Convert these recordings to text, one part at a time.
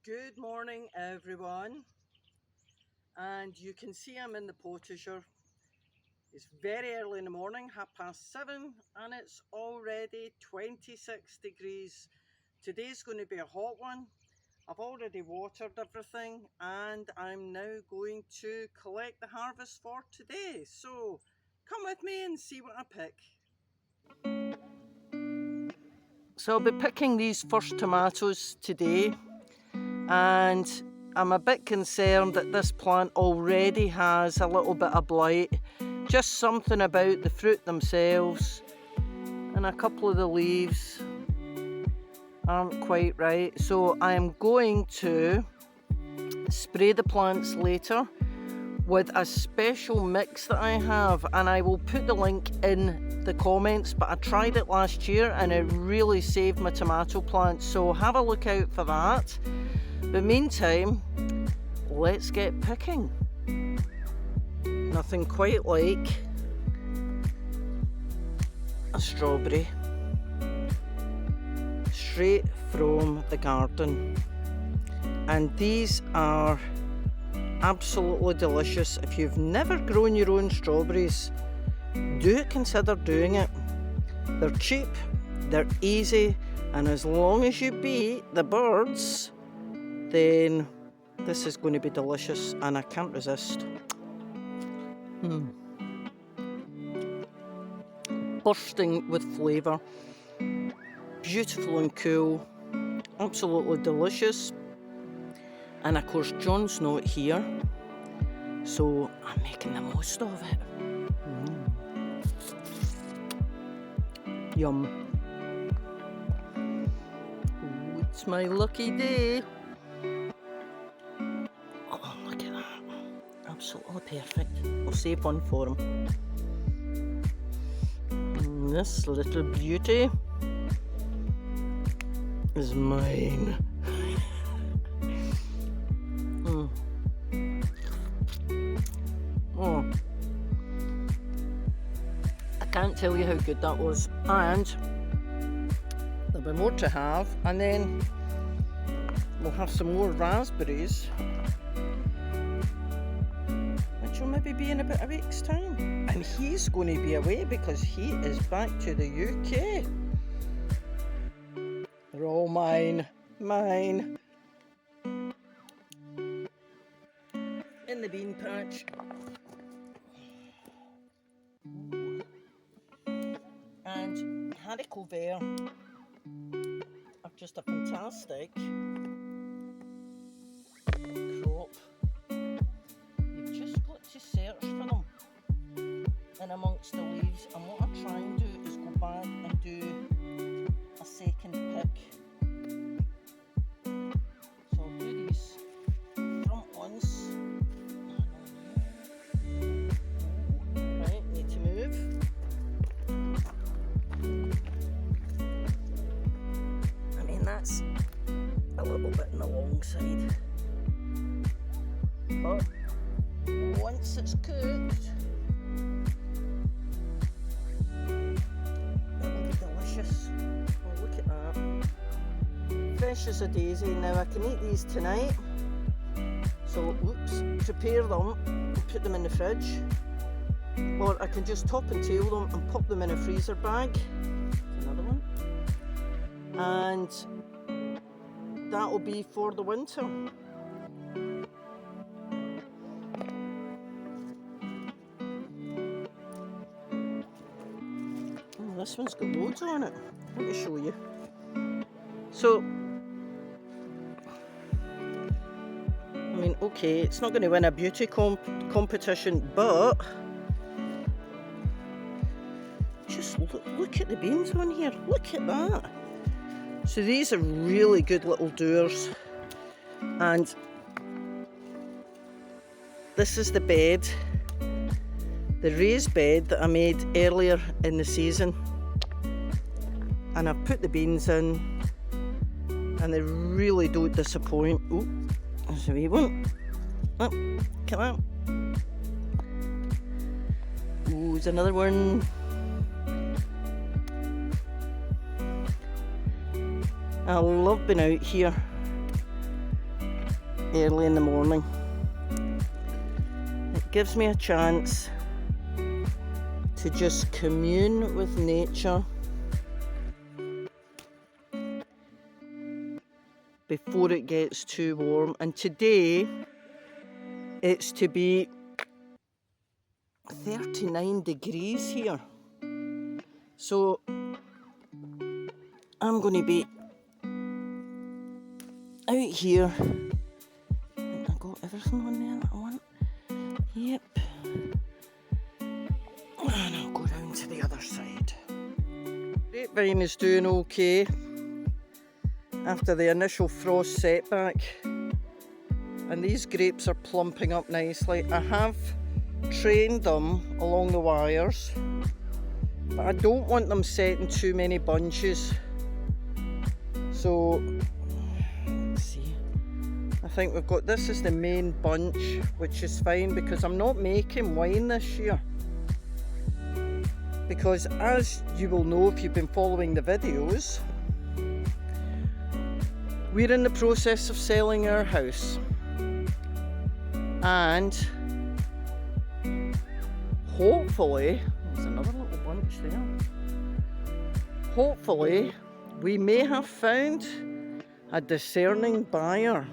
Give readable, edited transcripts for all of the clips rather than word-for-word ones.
Good morning, everyone. And you can see I'm in the potager. It's very early in the morning, 7:30, and it's already 26 degrees. Today's going to be a hot one. I've already watered everything, and I'm now going to collect the harvest for today. So come with me and see what I pick. So I'll be picking these first tomatoes today, and I'm a bit concerned that this plant already has a little bit of blight. Just something about the fruit themselves and a couple of the leaves aren't quite right. So I am going to spray the plants later with a special mix that I have, and I will put the link in the comments, but I tried it last year and it really saved my tomato plants, so have a look out for that. But meantime, let's get picking. Nothing quite like a strawberry straight from the garden, and these are absolutely delicious. If you've never grown your own strawberries, do consider doing it. They're cheap, they're easy, and as long as you beat the birds, then this is going to be delicious, and I can't resist. Bursting with flavour, beautiful and cool, absolutely delicious. And of course, John's not here, so I'm making the most of it. Yum. Ooh, it's my lucky day. Oh, look at that. Absolutely perfect. I'll save one for him. And this little beauty is mine. Oh, I can't tell you how good that was, and there'll be more to have, and then we'll have some more raspberries, which will maybe be in about a week's time, and he's going to be away because he is back to the UK. They're all mine. In the bean patch. And haricot vert are just a fantastic crop. You've just got to search for them in amongst the leaves, and what I try and do is go back and do a second pick. So I'll do these front ones. Right, need to move. That's a little bit on the long side, but once it's cooked, it'll be delicious. Oh, look at that, fresh as a daisy. Now I can eat these tonight, so prepare them and put them in the fridge, or I can just top and tail them and pop them in a freezer bag. Another one. And that'll be for the winter. Oh, this one's got loads on it. Let me show you. So, I mean, okay, it's not going to win a beauty competition, but just look at the beans on here. Look at that. So these are really good little doers, and this is the bed, the raised bed that I made earlier in the season, and I've put the beans in, and they really don't disappoint. Oh, there's a wee one. Oh, come on. Oh, there's another one. I love being out here early in the morning. It gives me a chance to just commune with nature before it gets too warm. And today it's to be 39 degrees here. So I'm going to be out here. I got everything on there that I want. Yep. And I'll go round to the other side. Grapevine is doing okay after the initial frost setback. And these grapes are plumping up nicely. I have trained them along the wires, but I don't want them set in too many bunches. So, let's see. I think we've got, this is the main bunch, which is fine because I'm not making wine this year. Because as you will know if you've been following the videos, we're in the process of selling our house. And hopefully, there's another little bunch there. Hopefully, we may have found a discerning buyer.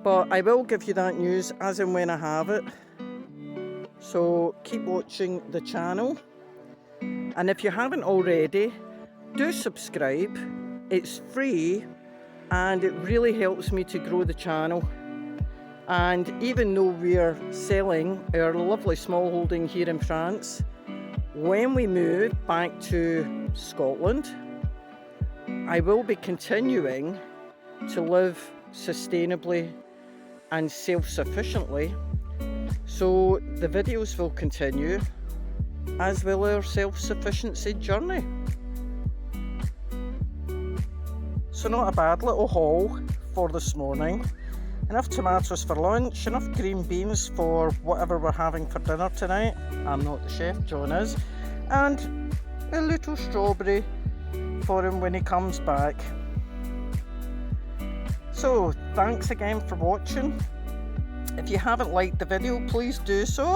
But I will give you that news as and when I have it. So keep watching the channel. And if you haven't already, do subscribe. It's free and it really helps me to grow the channel. And even though we're selling our lovely small holding here in France, when we move back to Scotland, I will be continuing to live sustainably and self-sufficiently. So the videos will continue, as will our self-sufficiency journey. So not a bad little haul for this morning. Enough tomatoes for lunch, enough green beans for whatever we're having for dinner tonight. I'm not the chef, John is. And a little strawberry for him when he comes back. So, thanks again for watching. If you haven't liked the video, please do so.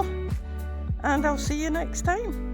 And I'll see you next time.